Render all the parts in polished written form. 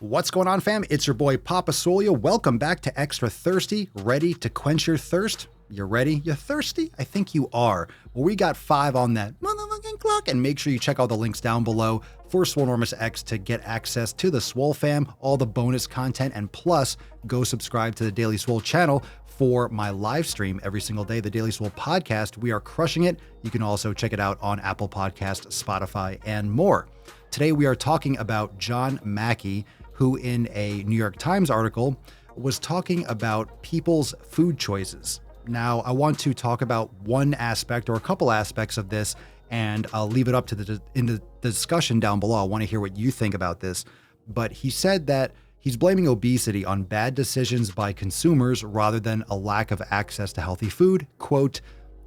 What's going on, fam? It's your boy Papa Solia. Welcome back to Extra Thirsty, ready to quench your thirst. You ready? You thirsty? I think you are. Well, we got 5 on that motherfucking clock, and make sure you check out the links down below for Swolenormous X to get access to the Swole fam, all the bonus content, and plus go subscribe to the Daily Swole channel for my live stream every single day, the Daily Swole podcast. We are crushing it. You can also check it out on Apple Podcasts, Spotify, and more. Today we are talking about John Mackey, who in a New York Times article was talking about people's food choices. Now, I want to talk about one aspect or a couple aspects of this, and I'll leave it up to in the discussion down below. I want to hear what you think about this. But he said that he's blaming obesity on bad decisions by consumers rather than a lack of access to healthy food. Quote,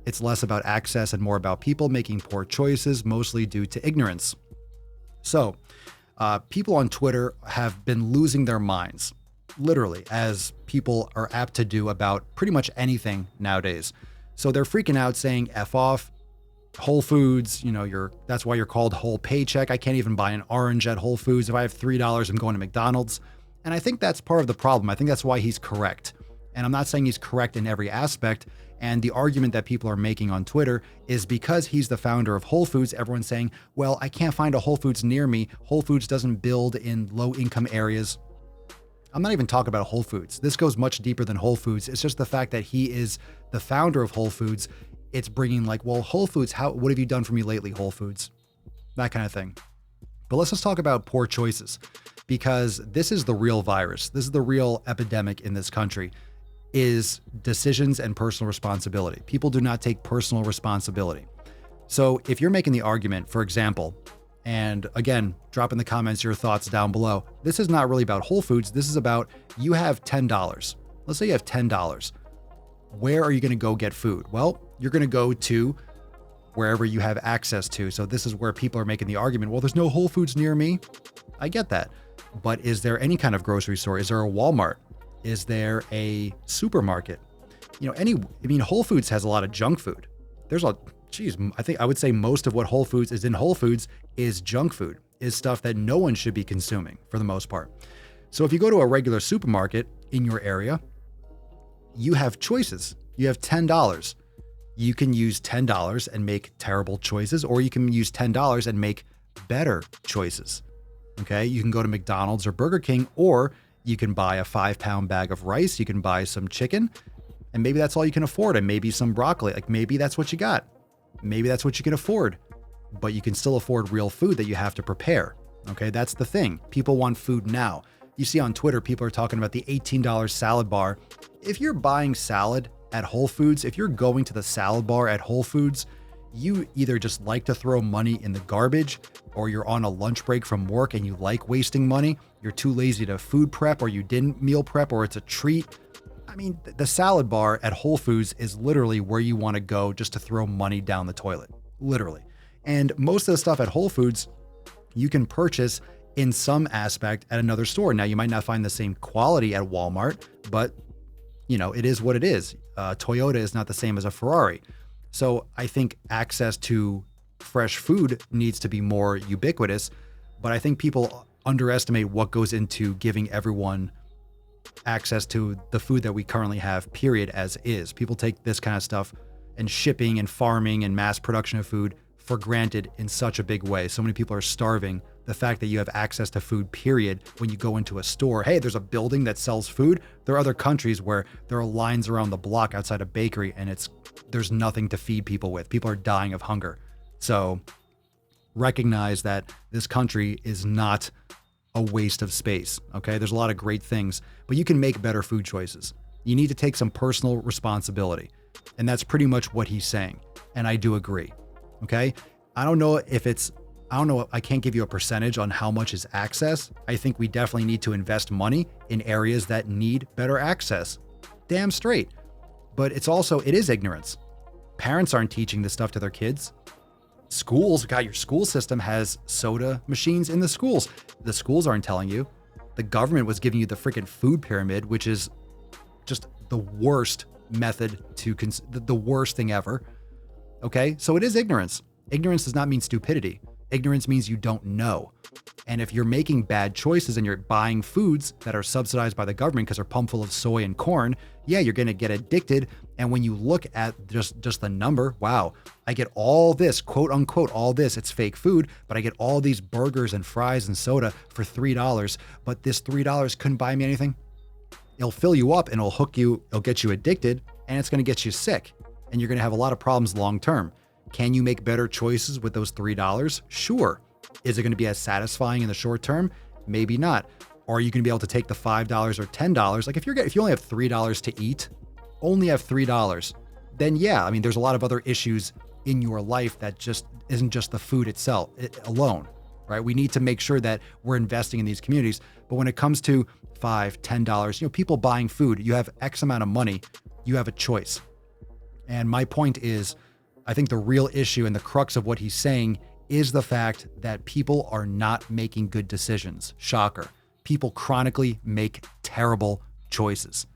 "It's less about access and more about people making poor choices, mostly due to ignorance." So, people on Twitter have been losing their minds, literally, as people are apt to do about pretty much anything nowadays. So they're freaking out saying, F off, Whole Foods, that's why you're called Whole Paycheck. I can't even buy an orange at Whole Foods. If I have $3, I'm going to McDonald's. And I think that's part of the problem. I think that's why he's correct. And I'm not saying he's correct in every aspect. And the argument that people are making on Twitter is because he's the founder of Whole Foods, everyone's saying, well, I can't find a Whole Foods near me. Whole Foods doesn't build in low income areas. I'm not even talking about Whole Foods. This goes much deeper than Whole Foods. It's just the fact that he is the founder of Whole Foods. It's bringing like, well, Whole Foods, what have you done for me lately, Whole Foods? That kind of thing. But let's just talk about poor choices, because this is the real virus. This is the real epidemic in this country, is decisions and personal responsibility. People do not take personal responsibility. So if you're making the argument, for example, and again, drop in the comments your thoughts down below. This is not really about Whole Foods. This is about, you have $10. Let's say you have $10. Where are you going to go get food? Well, you're going to go to wherever you have access to. So this is where people are making the argument, well, there's no Whole Foods near me. I get that. But is there any kind of grocery store? Is there a Walmart? Is there a supermarket? Whole Foods has a lot of junk food. I would say most of what Whole Foods is in Whole Foods is junk food, is stuff that no one should be consuming for the most part. So if you go to a regular supermarket in your area, you have choices. You have $10. You can use $10 and make terrible choices, or you can use $10 and make better choices. Okay. You can go to McDonald's or Burger King, or you can buy a 5-pound bag of rice. You can buy some chicken, and maybe that's all you can afford. And maybe some broccoli. Like maybe that's what you got. Maybe that's what you can afford, but you can still afford real food that you have to prepare. Okay. That's the thing. People want food now. You see on Twitter, people are talking about the $18 salad bar. If you're buying salad at Whole Foods, if you're going to the salad bar at Whole Foods, you either just like to throw money in the garbage, or you're on a lunch break from work and you like wasting money. You're too lazy to food prep, or you didn't meal prep, or it's a treat. I mean, the salad bar at Whole Foods is literally where you want to go just to throw money down the toilet, literally. And most of the stuff at Whole Foods, you can purchase in some aspect at another store. Now, you might not find the same quality at Walmart, but it is what it is. Toyota is not the same as a Ferrari. So I think access to fresh food needs to be more ubiquitous, but I think people underestimate what goes into giving everyone access to the food that we currently have, period, as is. People take this kind of stuff and shipping and farming and mass production of food for granted in such a big way. So many people are starving. The fact that you have access to food, period, when you go into a store, hey, there's a building that sells food. There are other countries where there are lines around the block outside a bakery and there's nothing to feed people with. People are dying of hunger. So recognize that this country is not a waste of space. Okay. There's a lot of great things, but you can make better food choices. You need to take some personal responsibility. And that's pretty much what he's saying. And I do agree. Okay. I can't give you a percentage on how much is access. I think we definitely need to invest money in areas that need better access. Damn straight. But it is ignorance. Parents aren't teaching this stuff to their kids. Schools, your school system has soda machines in the schools. The schools aren't telling you. The government was giving you the freaking food pyramid, which is just the worst method the worst thing ever. Okay. So it is ignorance. Ignorance does not mean stupidity. Ignorance means you don't know. And if you're making bad choices and you're buying foods that are subsidized by the government because they're pumped full of soy and corn, yeah, you're going to get addicted. And when you look at just the number, wow, I get all this, quote unquote, all this, it's fake food, but I get all these burgers and fries and soda for $3. But this $3 couldn't buy me anything. It'll fill you up and it'll hook you, it'll get you addicted, and it's going to get you sick. And you're going to have a lot of problems long term. Can you make better choices with those $3? Sure. Is it going to be as satisfying in the short term? Maybe not. Or are you going to be able to take the $5 or $10? Like if you only have $3 to eat, only have $3, then yeah, I mean, there's a lot of other issues in your life that just isn't just the food itself alone, right? We need to make sure that we're investing in these communities. But when it comes to $5, $10, people buying food, you have X amount of money, you have a choice. And my point is, I think the real issue and the crux of what he's saying is the fact that people are not making good decisions. Shocker. People chronically make terrible choices.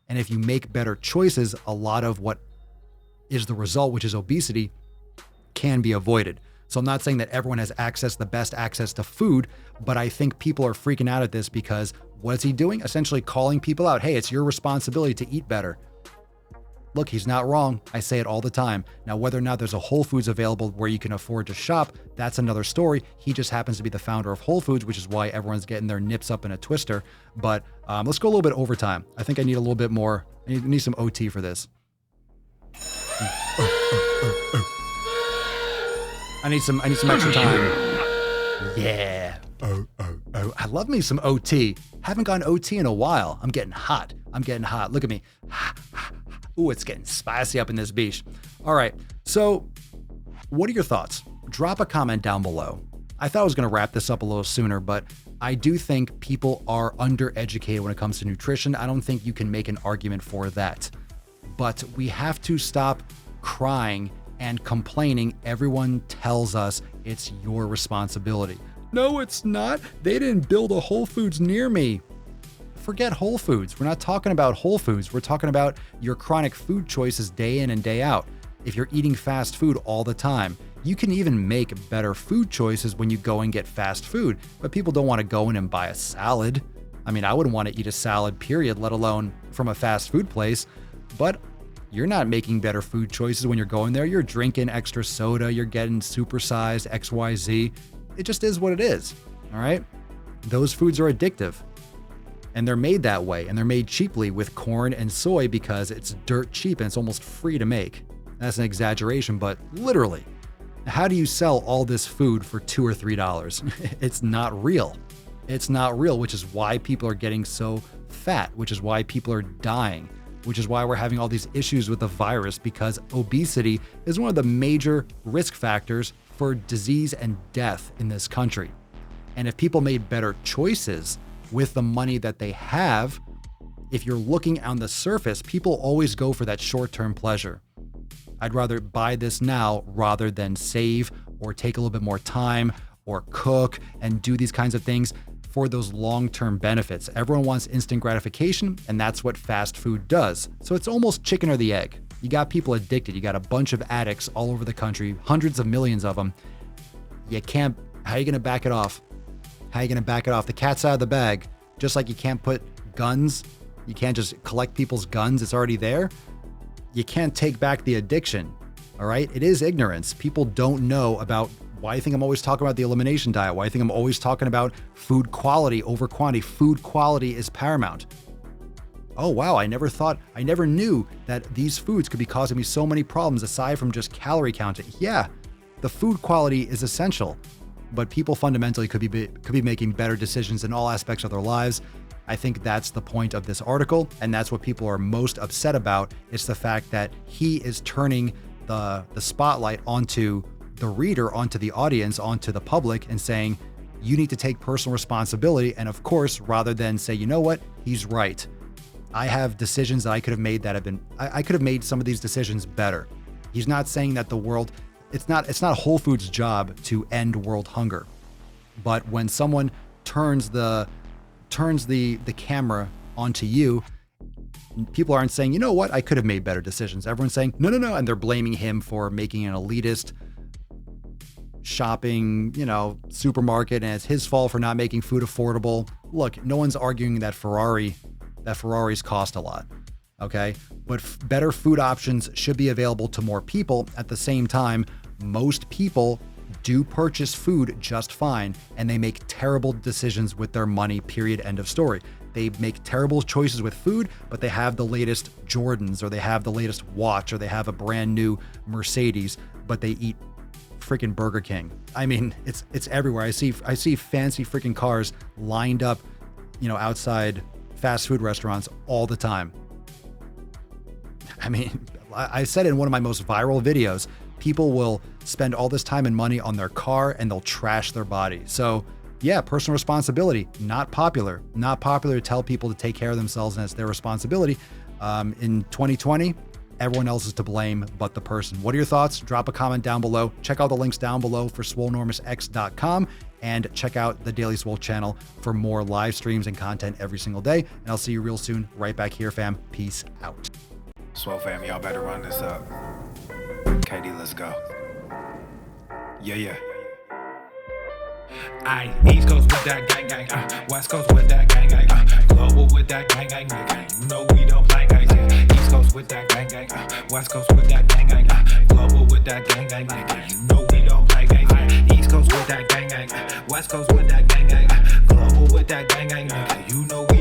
And if you make better choices, a lot of what is the result, which is obesity, can be avoided. So I'm not saying that everyone has the best access to food, but I think people are freaking out at this because what is he doing? Essentially calling people out. Hey, it's your responsibility to eat better. Look, he's not wrong. I say it all the time. Now, whether or not there's a Whole Foods available where you can afford to shop, that's another story. He just happens to be the founder of Whole Foods, which is why everyone's getting their nips up in a twister. But let's go a little bit overtime. I think I need a little bit more. I need some OT for this. I need some extra time. Yeah. I love me some OT. Haven't gone OT in a while. I'm getting hot. Look at me. Ooh, it's getting spicy up in this beach. All right. So what are your thoughts? Drop a comment down below. I thought I was going to wrap this up a little sooner, but I do think people are undereducated when it comes to nutrition. I don't think you can make an argument for that. But we have to stop crying and complaining. Everyone tells us it's your responsibility. No, it's not. They didn't build a Whole Foods near me. Forget Whole Foods. We're not talking about Whole Foods. We're talking about your chronic food choices day in and day out. If you're eating fast food all the time, you can even make better food choices when you go and get fast food, but people don't want to go in and buy a salad. I mean, I wouldn't want to eat a salad, period, let alone from a fast food place, but you're not making better food choices when you're going there. You're drinking extra soda, you're getting supersized XYZ. It just is what it is, all right? Those foods are addictive. And they're made that way, and they're made cheaply with corn and soy because it's dirt cheap and it's almost free to make. That's an exaggeration, but literally. How do you sell all this food for $2 or $3? It's not real. It's not real, which is why people are getting so fat, which is why people are dying, which is why we're having all these issues with the virus, because obesity is one of the major risk factors for disease and death in this country. And if people made better choices with the money that they have, if you're looking on the surface, people always go for that short-term pleasure. I'd rather buy this now rather than save or take a little bit more time or cook and do these kinds of things for those long-term benefits. Everyone wants instant gratification, and that's what fast food does. So it's almost chicken or the egg. You got people addicted. You got a bunch of addicts all over the country, hundreds of millions of them. How are you going to back it off? How are you going to back it off? The cat's out of the bag. Just like you can't put guns, you can't just collect people's guns. It's already there. You can't take back the addiction. All right. It is ignorance. People don't know about why you think I'm always talking about the elimination diet. Why you think I'm always talking about food quality over quantity. Food quality is paramount. Oh, wow. I never knew that these foods could be causing me so many problems aside from just calorie counting. Yeah, the food quality is essential. But people fundamentally could be making better decisions in all aspects of their lives. I think that's the point of this article, and that's what people are most upset about. It's the fact that he is turning the spotlight onto the reader, onto the audience, onto the public, and saying, you need to take personal responsibility. And of course, rather than say, you know what, he's right. I have decisions that I could have made I could have made some of these decisions better. He's not saying that the world, it's not Whole Foods' job to end world hunger. But when someone turns the camera onto you, people aren't saying, you know what, I could have made better decisions. Everyone's saying, no, and they're blaming him for making an elitist, shopping, supermarket, and it's his fault for not making food affordable. Look, no one's arguing that Ferraris cost a lot. Okay, but better food options should be available to more people. At the same time, most people do purchase food just fine, and they make terrible decisions with their money, period, end of story. They make terrible choices with food, but they have the latest Jordans, or they have the latest watch, or they have a brand new Mercedes, but they eat freaking Burger King. I mean, it's everywhere. I see fancy freaking cars lined up, outside fast food restaurants all the time. I mean, I said in one of my most viral videos, people will spend all this time and money on their car and they'll trash their body. So yeah, personal responsibility, not popular to tell people to take care of themselves and it's their responsibility. In 2020, everyone else is to blame but the person. What are your thoughts? Drop a comment down below. Check out the links down below for swolenormousx.com and check out the Daily Swole channel for more live streams and content every single day. And I'll see you real soon right back here, fam. Peace out. Swole fam, y'all better run this up. KD, let's go. Yeah. Aye, East Coast with that gang gang, West Coast with that gang gang, global with that gang gang, you know we don't play gang, yeah. East Coast with that gang gang, West Coast with that gang gang, global with that gang gang, you know we don't play gang, yeah. East Coast with that gang gang, West Coast with that gang gang, global with that gang gang, you know we